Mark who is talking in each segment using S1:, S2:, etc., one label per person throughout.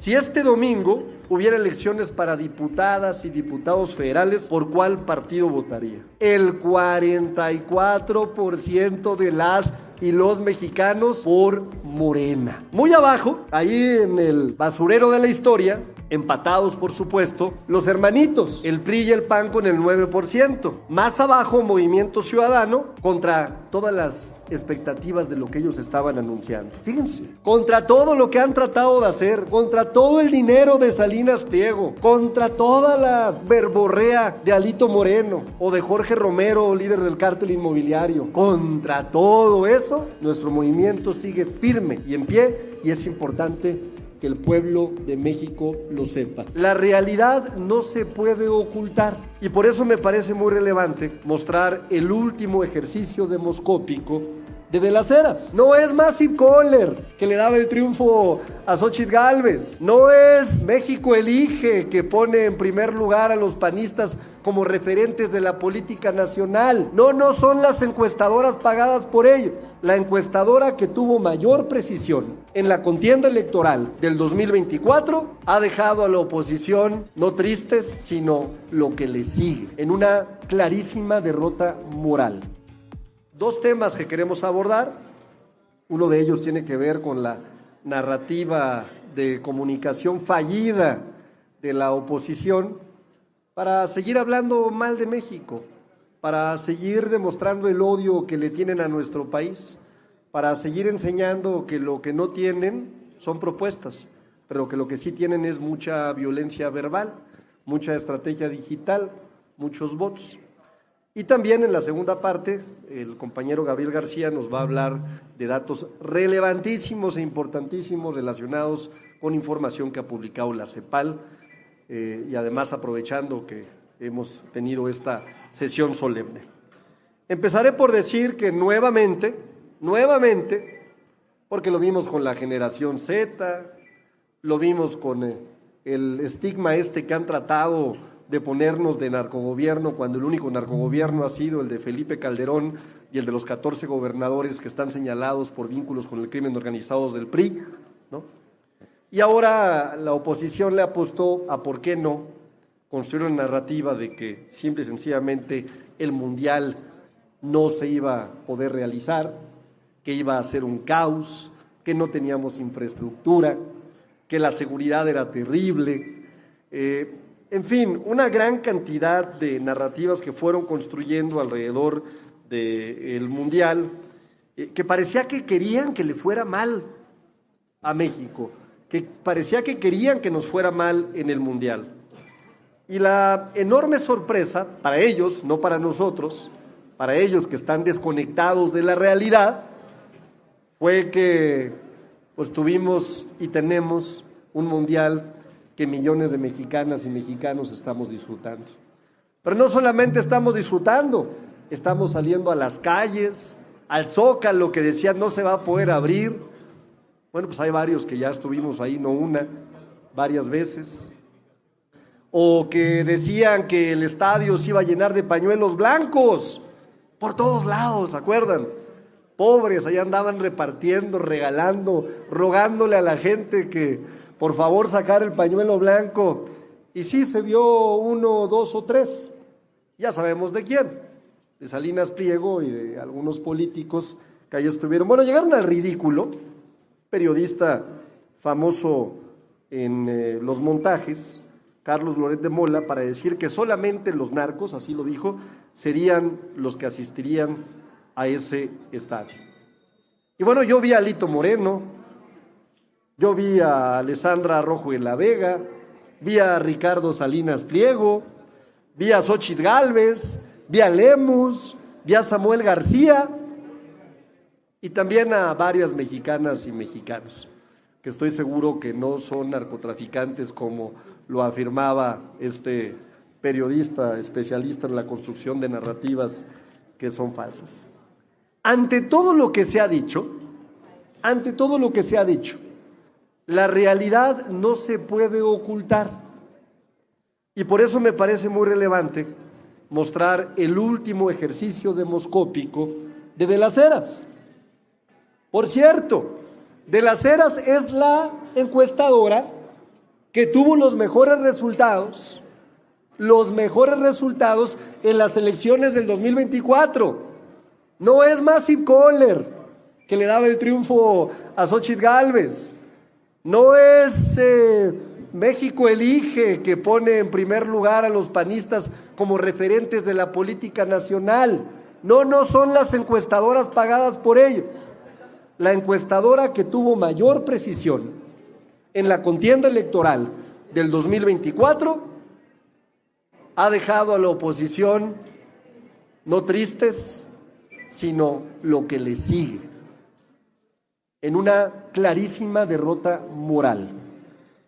S1: Si este domingo hubiera elecciones para diputadas y diputados federales, ¿por cuál partido votaría? El 44% de las y los mexicanos por Morena. Muy abajo, ahí en el basurero de la historia, empatados por supuesto, los hermanitos, el PRI y el PAN con el 9%. Más abajo, Movimiento Ciudadano, contra todas las expectativas de lo que ellos estaban anunciando. Fíjense, contra todo lo que han tratado de hacer, contra todo el dinero de Salinas Pliego, contra toda la verborrea de Alito Moreno o de Jorge Romero, líder del cártel inmobiliario, contra todo eso, nuestro movimiento sigue firme y en pie, y es importante que el pueblo de México lo sepa. La realidad no se puede ocultar y por eso me parece muy relevante mostrar el último ejercicio demoscópico de las Heras. No es Massive Kohler que le daba el triunfo a Xóchitl Gálvez. No es México Elige que pone en primer lugar a los panistas como referentes de la política nacional. No son las encuestadoras pagadas por ellos. La encuestadora que tuvo mayor precisión en la contienda electoral del 2024 ha dejado a la oposición no tristes, sino lo que le sigue, en una clarísima derrota moral. Dos temas que queremos abordar. Uno de ellos tiene que ver con la narrativa de comunicación fallida de la oposición para seguir hablando mal de México, para seguir demostrando el odio que le tienen a nuestro país, para seguir enseñando que lo que no tienen son propuestas, pero que lo que sí tienen es mucha violencia verbal, mucha estrategia digital, muchos bots. Y también en la segunda parte, el compañero Gabriel García nos va a hablar de datos relevantísimos e importantísimos relacionados con información que ha publicado la CEPAL, y además aprovechando que hemos tenido esta sesión solemne. Empezaré por decir que nuevamente, porque lo vimos con la generación Z, lo vimos con el estigma que han tratado de ponernos de narcogobierno, cuando el único narcogobierno ha sido el de Felipe Calderón y el de los 14 gobernadores que están señalados por vínculos con el crimen organizado del PRI, ¿no? Y ahora la oposición le apostó a, ¿por qué no?, construir una narrativa de que simple y sencillamente el Mundial no se iba a poder realizar, que iba a ser un caos, que no teníamos infraestructura, que la seguridad era terrible, en fin, una gran cantidad de narrativas que fueron construyendo alrededor del Mundial, que parecía que querían que le fuera mal a México, que parecía que querían que nos fuera mal en el Mundial. Y la enorme sorpresa para ellos, no para nosotros, para ellos que están desconectados de la realidad, fue que pues tuvimos y tenemos un Mundial que millones de mexicanas y mexicanos estamos disfrutando. Pero no solamente estamos disfrutando, estamos saliendo a las calles, al Zócalo, que decían no se va a poder abrir. Bueno, pues hay varios que ya estuvimos ahí, no una, varias veces. O que decían que el estadio se iba a llenar de pañuelos blancos por todos lados, ¿se acuerdan? Pobres, allá andaban repartiendo, regalando, rogándole a la gente que por favor sacar el pañuelo blanco, y sí se vio 1, 2 o 3, ya sabemos de quién, de Salinas Pliego y de algunos políticos que ahí estuvieron. Bueno, llegaron al ridículo, periodista famoso en los montajes, Carlos Loret de Mola, para decir que solamente los narcos, así lo dijo, serían los que asistirían a ese estadio. Y bueno, yo vi a Alito Moreno, yo vi a Alessandra Rojo de la Vega, vi a Ricardo Salinas Pliego, vi a Xóchitl Gálvez, vi a Lemus, vi a Samuel García y también a varias mexicanas y mexicanos, que estoy seguro que no son narcotraficantes como lo afirmaba este periodista especialista en la construcción de narrativas que son falsas. Ante todo lo que se ha dicho, la realidad no se puede ocultar. Y por eso me parece muy relevante mostrar el último ejercicio demoscópico de las Heras. Por cierto, de las Heras es la encuestadora que tuvo los mejores resultados en las elecciones del 2024. No es Massive Kohler, que le daba el triunfo a Xóchitl Gálvez. No es México Elige, que pone en primer lugar a los panistas como referentes de la política nacional. No son las encuestadoras pagadas por ellos. La encuestadora que tuvo mayor precisión en la contienda electoral del 2024 ha dejado a la oposición no tristes, sino lo que le sigue, en una clarísima derrota moral.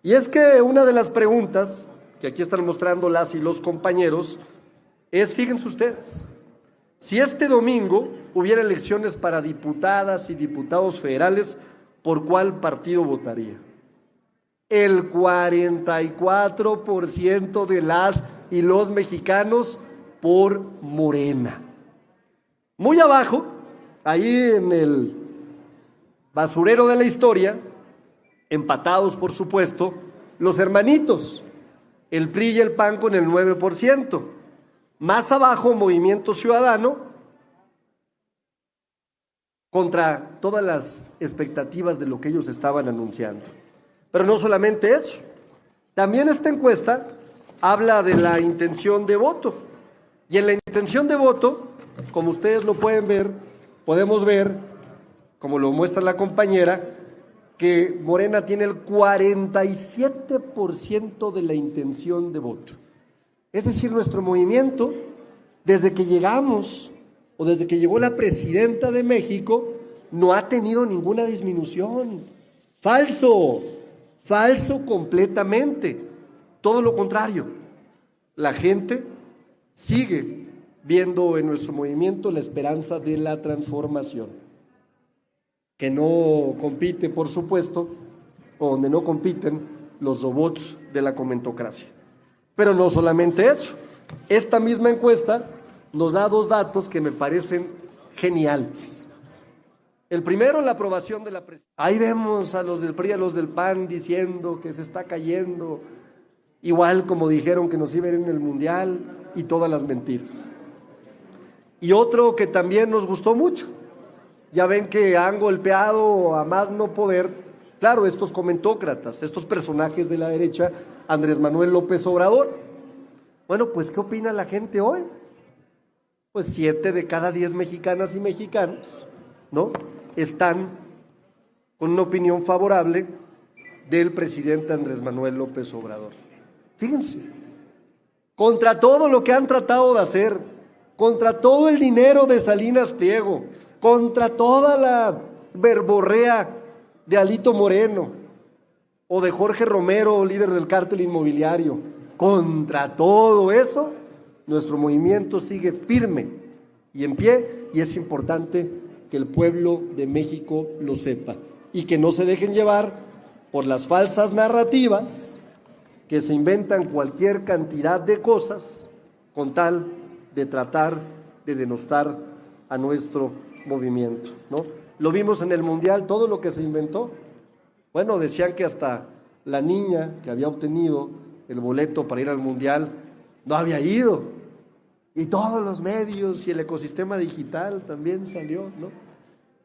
S1: Y es que una de las preguntas que aquí están mostrando las y los compañeros es, fíjense ustedes, si este domingo hubiera elecciones para diputadas y diputados federales, ¿por cuál partido votaría? El 44% de las y los mexicanos por Morena. Muy abajo, ahí en el basurero de la historia, empatados por supuesto, los hermanitos, el PRI y el PAN con el 9%. Más abajo, Movimiento Ciudadano, contra todas las expectativas de lo que ellos estaban anunciando. Pero no solamente eso, también esta encuesta habla de la intención de voto. Y en la intención de voto, como ustedes lo pueden ver, podemos ver, como lo muestra la compañera, que Morena tiene el 47% de la intención de voto. Es decir, nuestro movimiento, desde que llegamos o desde que llegó la presidenta de México, no ha tenido ninguna disminución. Falso completamente. Todo lo contrario. La gente sigue viendo en nuestro movimiento la esperanza de la transformación, que no compite, por supuesto, o donde no compiten los robots de la comentocracia. Pero no solamente eso, esta misma encuesta nos da dos datos que me parecen geniales. El primero, la aprobación de la presidencia. Ahí vemos a los del PRI, a los del PAN diciendo que se está cayendo, igual como dijeron que nos iba a ir en el Mundial, y todas las mentiras. Y otro que también nos gustó mucho, ya ven que han golpeado a más no poder, claro, estos comentócratas, estos personajes de la derecha, Andrés Manuel López Obrador. Bueno, pues ¿qué opina la gente hoy? Pues 7 de cada 10 mexicanas y mexicanos, ¿no?, están con una opinión favorable del presidente Andrés Manuel López Obrador. Fíjense, contra todo lo que han tratado de hacer, contra todo el dinero de Salinas Pliego, contra toda la verborrea de Alito Moreno o de Jorge Romero, líder del cártel inmobiliario, contra todo eso, nuestro movimiento sigue firme y en pie, y es importante que el pueblo de México lo sepa y que no se dejen llevar por las falsas narrativas que se inventan cualquier cantidad de cosas con tal de tratar de denostar a nuestro movimiento, ¿no? Lo vimos en el Mundial, todo lo que se inventó. Bueno, decían que hasta la niña que había obtenido el boleto para ir al Mundial no había ido. Y todos los medios y el ecosistema digital también salió, ¿no?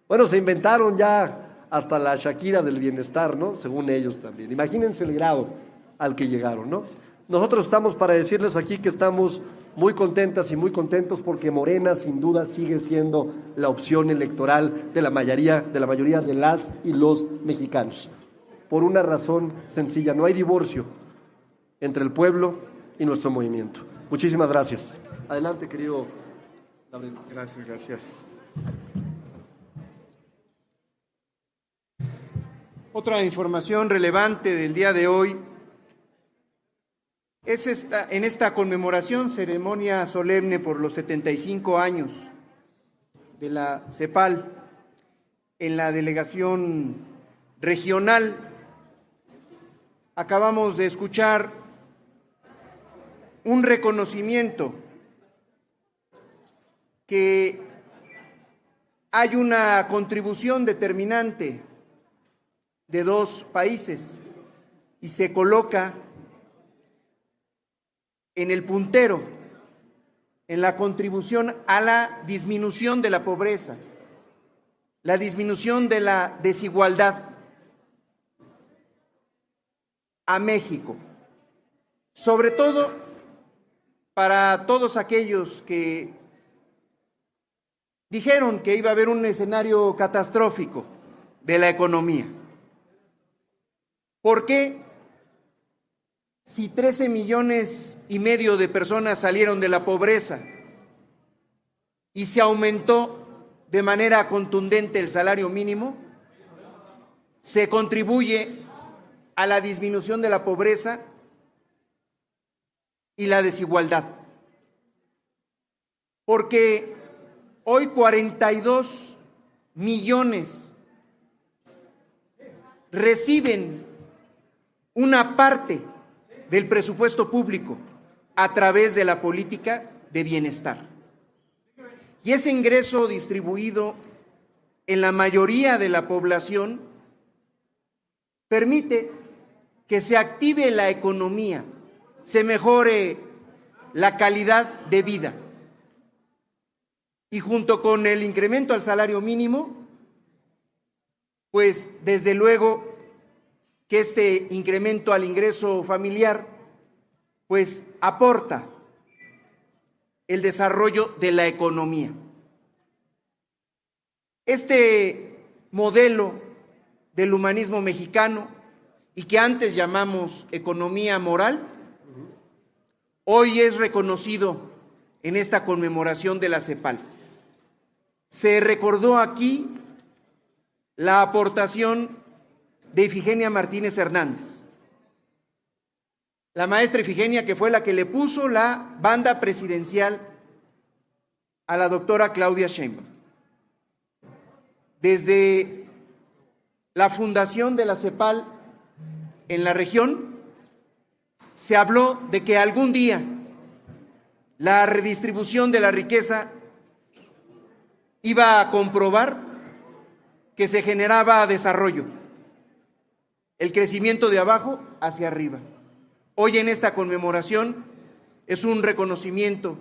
S1: Bueno, se inventaron ya hasta la Shakira del bienestar, ¿no?, según ellos también. Imagínense el grado al que llegaron, ¿no? Nosotros estamos para decirles aquí que estamos muy contentas y muy contentos porque Morena sin duda sigue siendo la opción electoral de la mayoría de las y los mexicanos. Por una razón sencilla, no hay divorcio entre el pueblo y nuestro movimiento. Muchísimas gracias. Adelante, querido Gabriel.
S2: Gracias. Otra información relevante del día de hoy es en esta conmemoración, ceremonia solemne por los 75 años de la CEPAL, en la delegación regional. Acabamos de escuchar un reconocimiento que hay una contribución determinante de dos países, y se coloca en el puntero en la contribución a la disminución de la pobreza, la disminución de la desigualdad a México, sobre todo para todos aquellos que dijeron que iba a haber un escenario catastrófico de la economía. ¿Por qué? Si 13,5 millones de personas salieron de la pobreza y se aumentó de manera contundente el salario mínimo, se contribuye a la disminución de la pobreza y la desigualdad. Porque hoy 42 millones reciben una parte del presupuesto público a través de la política de bienestar. Y ese ingreso distribuido en la mayoría de la población permite que se active la economía, se mejore la calidad de vida. Y junto con el incremento al salario mínimo, pues desde luego que este incremento al ingreso familiar pues aporta el desarrollo de la economía. Este modelo del humanismo mexicano y que antes llamamos economía moral, hoy es reconocido en esta conmemoración de la CEPAL. Se recordó aquí la aportación de Ifigenia Martínez Hernández, la maestra Ifigenia, que fue la que le puso la banda presidencial a la doctora Claudia Sheinbaum. Desde la fundación de la CEPAL en la región, se habló de que algún día la redistribución de la riqueza iba a comprobar que se generaba desarrollo, el crecimiento de abajo hacia arriba. Hoy en esta conmemoración es un reconocimiento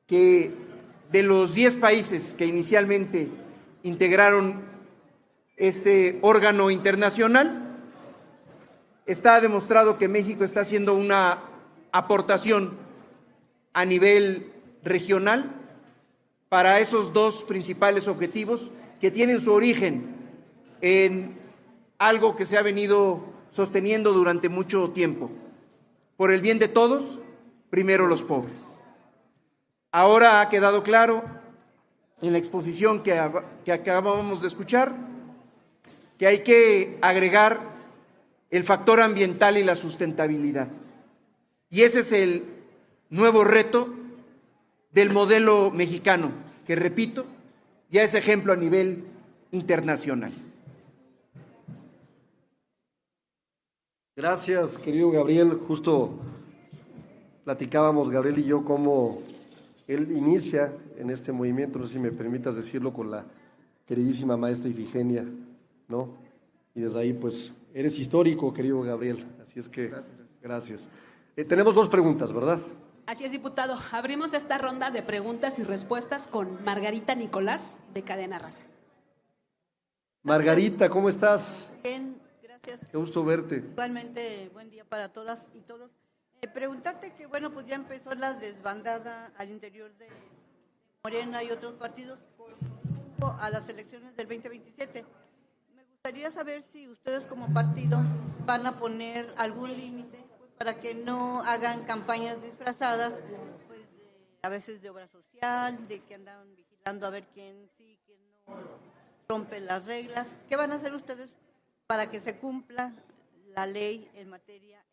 S2: que de los 10 países que inicialmente integraron este órgano internacional, está demostrado que México está haciendo una aportación a nivel regional para esos dos principales objetivos que tienen su origen en algo que se ha venido sosteniendo durante mucho tiempo. Por el bien de todos, primero los pobres. Ahora ha quedado claro en la exposición que acabamos de escuchar que hay que agregar el factor ambiental y la sustentabilidad. Y ese es el nuevo reto del modelo mexicano, que repito, ya es ejemplo a nivel internacional.
S1: Gracias, querido Gabriel. Justo platicábamos, Gabriel y yo, cómo él inicia en este movimiento, no sé si me permitas decirlo, con la queridísima maestra Ifigenia, ¿no? Y desde ahí, pues, eres histórico, querido Gabriel. Así es que, gracias. Tenemos 2 preguntas, ¿verdad?
S3: Así es, diputado. Abrimos esta ronda de preguntas y respuestas con Margarita Nicolás, de Cadena Raza.
S1: Margarita, ¿cómo estás?
S4: Bien, gracias.
S1: Qué gusto verte.
S4: Igualmente, buen día para todas y todos. Preguntarte que, bueno, pues ya empezó la desbandada al interior de Morena y otros partidos a las elecciones del 2027. Me gustaría saber si ustedes como partido van a poner algún límite para que no hagan campañas disfrazadas, pues a veces de obra social, de que andan vigilando a ver quién sí, quién no rompe las reglas. ¿Qué van a hacer ustedes para que se cumpla la ley en materia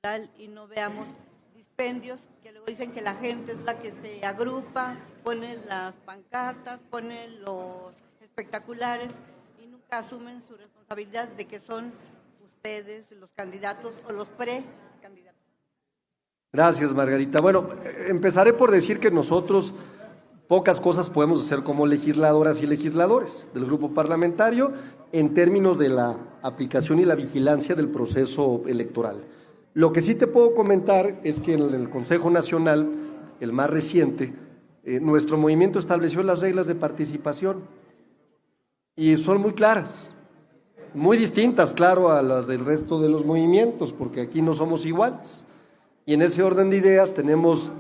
S4: electoral y no veamos dispendios que luego dicen que la gente es la que se agrupa, pone las pancartas, pone los espectaculares y nunca asumen su responsabilidad de que son ustedes los candidatos o los precandidatos?
S1: Gracias, Margarita. Bueno, empezaré por decir que nosotros Pocas cosas podemos hacer como legisladoras y legisladores del grupo parlamentario en términos de la aplicación y la vigilancia del proceso electoral. Lo que sí te puedo comentar es que en el Consejo Nacional, el más reciente, nuestro movimiento estableció las reglas de participación y son muy claras, muy distintas, claro, a las del resto de los movimientos, porque aquí no somos iguales. Y en ese orden de ideas tenemos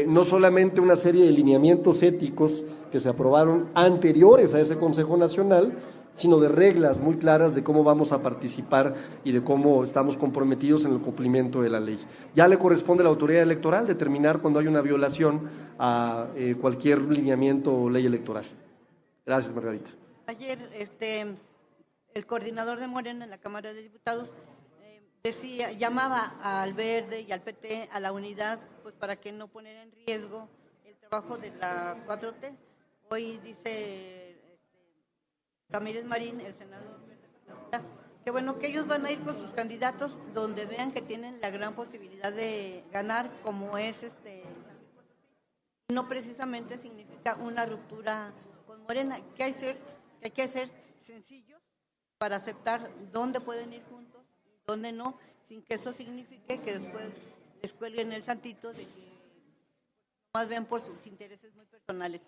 S1: no solamente una serie de lineamientos éticos que se aprobaron anteriores a ese Consejo Nacional, sino de reglas muy claras de cómo vamos a participar y de cómo estamos comprometidos en el cumplimiento de la ley. Ya le corresponde a la autoridad electoral determinar cuando hay una violación a cualquier lineamiento o ley electoral. Gracias, Margarita.
S4: Ayer, el coordinador de Morena en la Cámara de Diputados llamaba al Verde y al PT a la unidad, pues para que no poner en riesgo el trabajo de la 4T. Hoy dice Ramírez Marín, el senador, que bueno, que ellos van a ir con sus candidatos donde vean que tienen la gran posibilidad de ganar, como es no precisamente significa una ruptura con Morena, que hay que ser sencillos para aceptar dónde pueden ir juntos y dónde no, sin que eso signifique que después les cuelguen el santito de que más bien por sus intereses muy personales.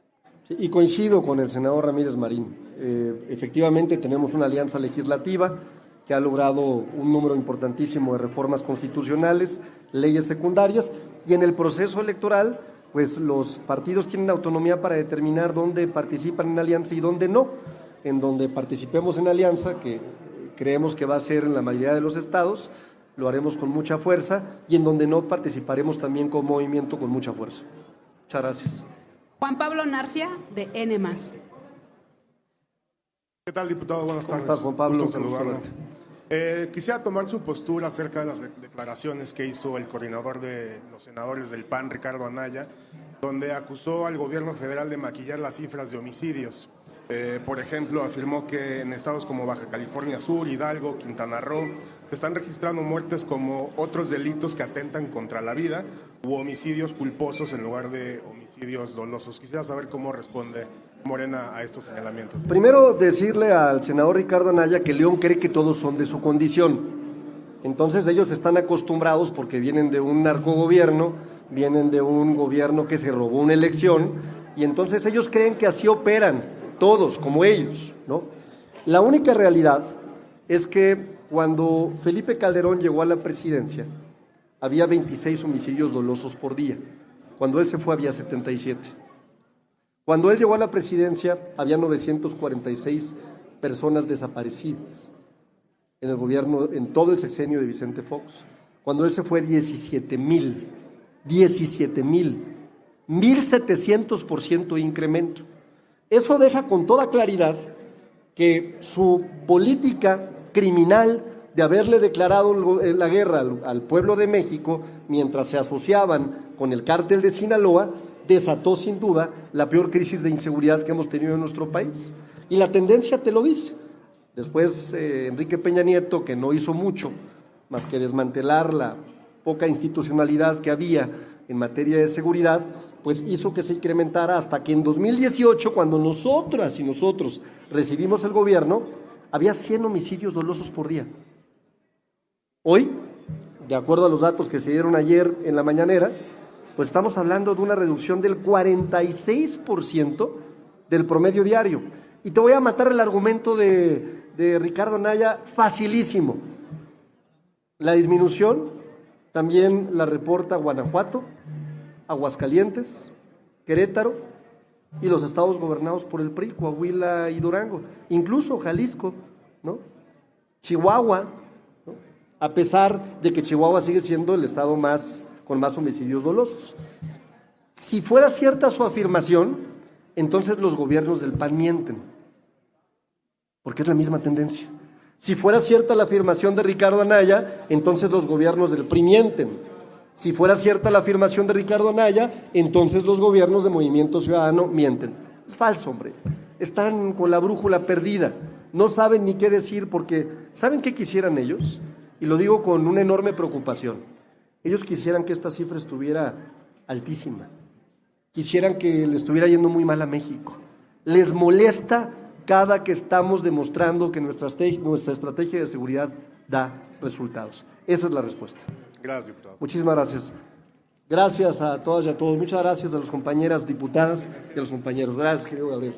S1: Sí, y coincido con el senador Ramírez Marín. Efectivamente tenemos una alianza legislativa que ha logrado un número importantísimo de reformas constitucionales, leyes secundarias, y en el proceso electoral, pues los partidos tienen autonomía para determinar dónde participan en alianza y dónde no. En donde participemos en alianza, que creemos que va a ser en la mayoría de los estados, lo haremos con mucha fuerza, y en donde no participaremos también con movimiento con mucha fuerza. Muchas gracias.
S3: Juan Pablo Narcia, de N+.
S5: ¿Qué tal, diputado? Buenas tardes.
S1: ¿Cómo estás, Juan Pablo?
S5: Gusto saludarlo. Quisiera tomar su postura acerca de las declaraciones que hizo el coordinador de los senadores del PAN, Ricardo Anaya, donde acusó al gobierno federal de maquillar las cifras de homicidios. Por ejemplo, afirmó que en estados como Baja California Sur, Hidalgo, Quintana Roo, se están registrando muertes como otros delitos que atentan contra la vida u homicidios culposos en lugar de homicidios dolosos. Quisiera saber cómo responde Morena a estos señalamientos.
S1: Primero, decirle al senador Ricardo Anaya que León cree que todos son de su condición. Entonces ellos están acostumbrados, porque vienen de un narcogobierno, vienen de un gobierno que se robó una elección, y entonces ellos creen que así operan todos, como ellos, ¿no? La única realidad es que cuando Felipe Calderón llegó a la presidencia, había 26 homicidios dolosos por día. Cuando él se fue, había 77. Cuando él llegó a la presidencia, había 946 personas desaparecidas en el gobierno, en todo el sexenio de Vicente Fox. Cuando él se fue, 17,000, 1,700% de incremento. Eso deja con toda claridad que su política criminal de haberle declarado la guerra al pueblo de México mientras se asociaban con el cártel de Sinaloa desató sin duda la peor crisis de inseguridad que hemos tenido en nuestro país. Y la tendencia te lo dice. Después Enrique Peña Nieto, que no hizo mucho más que desmantelar la poca institucionalidad que había en materia de seguridad, pues hizo que se incrementara hasta que en 2018, cuando nosotras y nosotros recibimos el gobierno, había 100 homicidios dolosos por día. Hoy, de acuerdo a los datos que se dieron ayer en la mañanera, pues estamos hablando de una reducción del 46% del promedio diario. Y te voy a matar el argumento de Ricardo Anaya facilísimo. La disminución también la reporta Guanajuato, Aguascalientes, Querétaro y los estados gobernados por el PRI, Coahuila y Durango, incluso Jalisco, ¿no? Chihuahua, ¿no? A pesar de que Chihuahua sigue siendo el estado con más homicidios dolosos. Si fuera cierta su afirmación, entonces los gobiernos del PAN mienten, porque es la misma tendencia. Si fuera cierta la afirmación de Ricardo Anaya, entonces los gobiernos del PRI mienten. Si fuera cierta la afirmación de Ricardo Anaya, entonces los gobiernos de Movimiento Ciudadano mienten. Es falso, hombre. Están con la brújula perdida. No saben ni qué decir porque ¿saben qué quisieran ellos? Y lo digo con una enorme preocupación. Ellos quisieran que esta cifra estuviera altísima. quisieran que le estuviera yendo muy mal a México. Les molesta cada que estamos demostrando que nuestra estrategia de seguridad da resultados. Esa es la respuesta.
S5: Gracias, diputado.
S1: Muchísimas gracias. Gracias a todas y a todos. Muchas gracias a las compañeras diputadas y a los compañeros. Gracias, querido Gabriel.